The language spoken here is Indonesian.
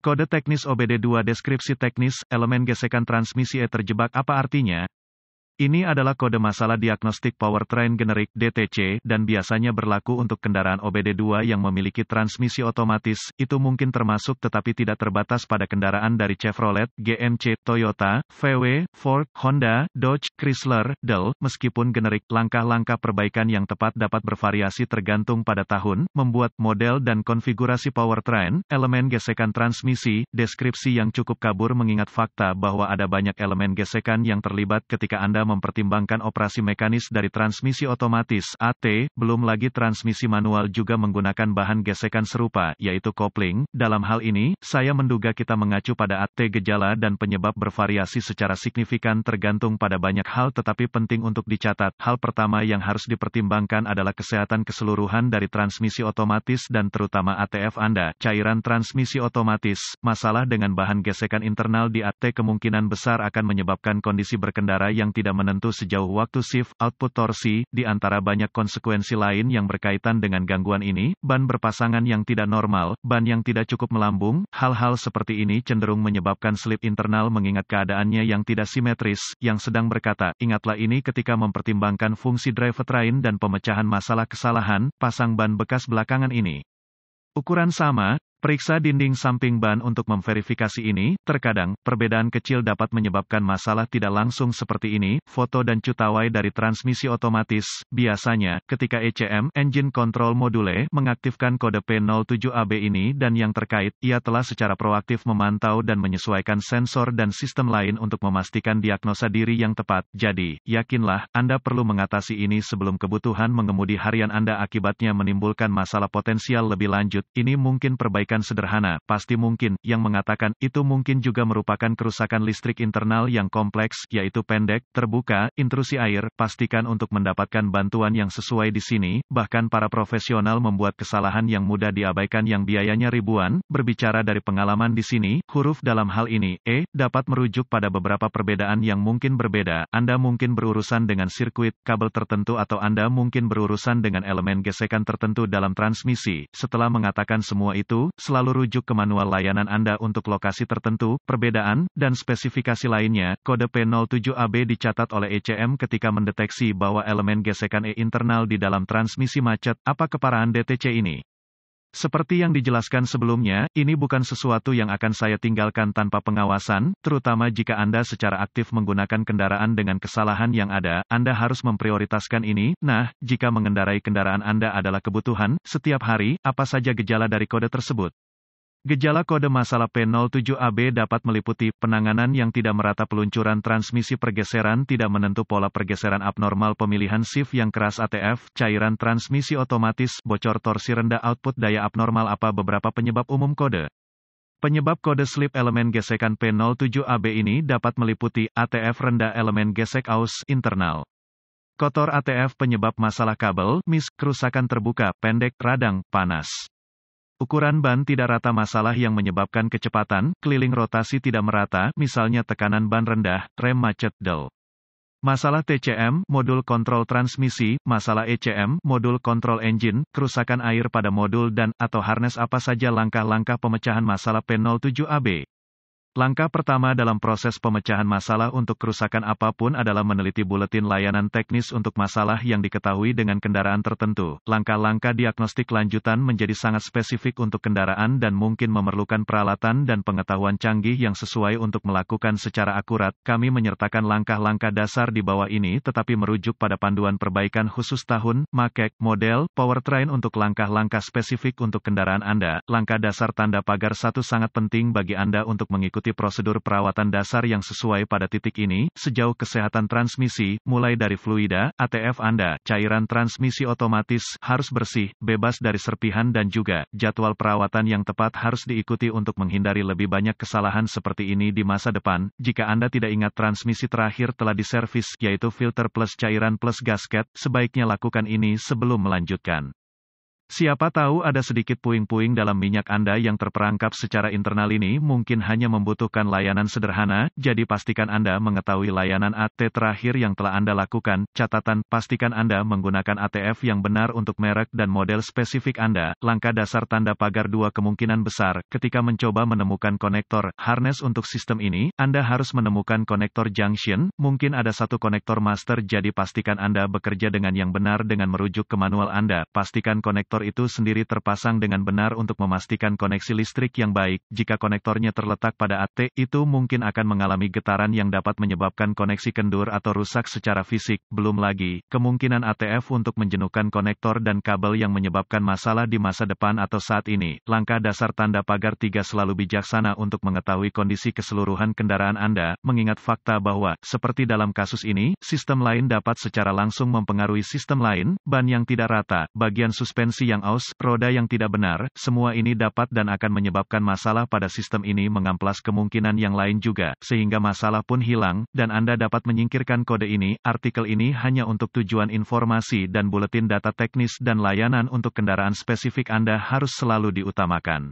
Kode teknis OBD2 deskripsi teknis, elemen gesekan transmisi terjebak apa artinya? Ini adalah kode masalah diagnostik powertrain generik (DTC) dan biasanya berlaku untuk kendaraan OBD2 yang memiliki transmisi otomatis. Itu mungkin termasuk tetapi tidak terbatas pada kendaraan dari Chevrolet, GMC, Toyota, VW, Ford, Honda, Dodge, Chrysler, Dell. Meskipun generik, langkah-langkah perbaikan yang tepat dapat bervariasi tergantung pada tahun, membuat, model dan konfigurasi powertrain, elemen gesekan transmisi, deskripsi yang cukup kabur mengingat fakta bahwa ada banyak elemen gesekan yang terlibat ketika Anda mempertimbangkan operasi mekanis dari transmisi otomatis (AT), belum lagi transmisi manual juga menggunakan bahan gesekan serupa, yaitu kopling. Dalam hal ini, saya menduga kita mengacu pada AT. Gejala dan penyebab bervariasi secara signifikan tergantung pada banyak hal tetapi penting untuk dicatat. Hal pertama yang harus dipertimbangkan adalah kesehatan keseluruhan dari transmisi otomatis dan terutama ATF Anda. Cairan transmisi otomatis, masalah dengan bahan gesekan internal di AT kemungkinan besar akan menyebabkan kondisi berkendara yang tidak menentu sejauh waktu shift, output torsi, di antara banyak konsekuensi lain yang berkaitan dengan gangguan ini, ban berpasangan yang tidak normal, ban yang tidak cukup melambung, hal-hal seperti ini cenderung menyebabkan slip internal mengingat keadaannya yang tidak simetris, yang sedang berkata, ingatlah ini ketika mempertimbangkan fungsi drivetrain dan pemecahan masalah kesalahan, pasang ban bekas belakangan ini. Ukuran sama. Periksa dinding samping ban untuk memverifikasi ini. Terkadang, perbedaan kecil dapat menyebabkan masalah tidak langsung seperti ini. Foto dan cutaway dari transmisi otomatis. Biasanya, ketika ECM, Engine Control Module, mengaktifkan kode P07AB ini dan yang terkait, ia telah secara proaktif memantau dan menyesuaikan sensor dan sistem lain untuk memastikan diagnosa diri yang tepat. Jadi, yakinlah, Anda perlu mengatasi ini sebelum kebutuhan mengemudi harian Anda akibatnya menimbulkan masalah potensial lebih lanjut. Ini mungkin perbaikan sederhana, pasti mungkin, yang mengatakan, itu mungkin juga merupakan kerusakan listrik internal yang kompleks, yaitu pendek, terbuka, intrusi air. Pastikan untuk mendapatkan bantuan yang sesuai di sini, bahkan para profesional membuat kesalahan yang mudah diabaikan yang biayanya ribuan. Berbicara dari pengalaman di sini, huruf dalam hal ini, dapat merujuk pada beberapa perbedaan yang mungkin berbeda. Anda mungkin berurusan dengan sirkuit, kabel tertentu atau Anda mungkin berurusan dengan elemen gesekan tertentu dalam transmisi. Setelah mengatakan semua itu, selalu rujuk ke manual layanan Anda untuk lokasi tertentu, perbedaan, dan spesifikasi lainnya. Kode P07AB dicatat oleh ECM ketika mendeteksi bahwa elemen gesekan internal di dalam transmisi macet. Apa keparahan DTC ini? Seperti yang dijelaskan sebelumnya, ini bukan sesuatu yang akan saya tinggalkan tanpa pengawasan, terutama jika Anda secara aktif menggunakan kendaraan dengan kesalahan yang ada, Anda harus memprioritaskan ini. Nah, jika mengendarai kendaraan Anda adalah kebutuhan, setiap hari, apa saja gejala dari kode tersebut? Gejala kode masalah P07AB dapat meliputi penanganan yang tidak merata, peluncuran transmisi, pergeseran tidak menentu, pola pergeseran abnormal, pemilihan shift yang keras ATF, cairan transmisi otomatis, bocor torsi rendah, output daya abnormal. Apa beberapa penyebab umum kode? Penyebab kode slip elemen gesekan P07AB ini dapat meliputi ATF rendah, elemen gesek aus internal. Kotor ATF, penyebab masalah kabel, kerusakan terbuka, pendek, radang, panas. Ukuran ban tidak rata, masalah yang menyebabkan kecepatan, keliling rotasi tidak merata, misalnya tekanan ban rendah, rem macet, del. Masalah TCM, modul kontrol transmisi, masalah ECM, modul kontrol engine, kerusakan air pada modul dan, atau harness. Apa saja langkah-langkah pemecahan masalah P07AB? Langkah pertama dalam proses pemecahan masalah untuk kerusakan apapun adalah meneliti buletin layanan teknis untuk masalah yang diketahui dengan kendaraan tertentu. Langkah-langkah diagnostik lanjutan menjadi sangat spesifik untuk kendaraan dan mungkin memerlukan peralatan dan pengetahuan canggih yang sesuai untuk melakukan secara akurat. Kami menyertakan langkah-langkah dasar di bawah ini tetapi merujuk pada panduan perbaikan khusus tahun, make, model, powertrain untuk langkah-langkah spesifik untuk kendaraan Anda. Langkah dasar tanda pagar 1 sangat penting bagi Anda untuk mengikuti prosedur perawatan dasar yang sesuai pada titik ini. Sejauh kesehatan transmisi, mulai dari fluida, ATF Anda, cairan transmisi otomatis, harus bersih, bebas dari serpihan dan juga, jadwal perawatan yang tepat harus diikuti untuk menghindari lebih banyak kesalahan seperti ini di masa depan. Jika Anda tidak ingat transmisi terakhir telah diservis, yaitu filter plus cairan plus gasket, sebaiknya lakukan ini sebelum melanjutkan. Siapa tahu ada sedikit puing-puing dalam minyak Anda yang terperangkap secara internal ini mungkin hanya membutuhkan layanan sederhana, jadi pastikan Anda mengetahui layanan AT terakhir yang telah Anda lakukan. Catatan, pastikan Anda menggunakan ATF yang benar untuk merek dan model spesifik Anda. Langkah dasar tanda pagar dua kemungkinan besar. Ketika mencoba menemukan konektor harness untuk sistem ini, Anda harus menemukan konektor junction, mungkin ada satu konektor master, jadi pastikan Anda bekerja dengan yang benar dengan merujuk ke manual Anda. Pastikan konektor itu sendiri terpasang dengan benar untuk memastikan koneksi listrik yang baik. Jika konektornya terletak pada AT, itu mungkin akan mengalami getaran yang dapat menyebabkan koneksi kendur atau rusak secara fisik. Belum lagi, kemungkinan ATF untuk menjenuhkan konektor dan kabel yang menyebabkan masalah di masa depan atau saat ini. Langkah dasar tanda pagar 3 selalu bijaksana untuk mengetahui kondisi keseluruhan kendaraan Anda, mengingat fakta bahwa, seperti dalam kasus ini, sistem lain dapat secara langsung mempengaruhi sistem lain, ban yang tidak rata, bagian suspensi yang aus, roda yang tidak benar, semua ini dapat dan akan menyebabkan masalah pada sistem ini mengamplas kemungkinan yang lain juga, sehingga masalah pun hilang, dan Anda dapat menyingkirkan kode ini. Artikel ini hanya untuk tujuan informasi dan buletin data teknis dan layanan untuk kendaraan spesifik Anda harus selalu diutamakan.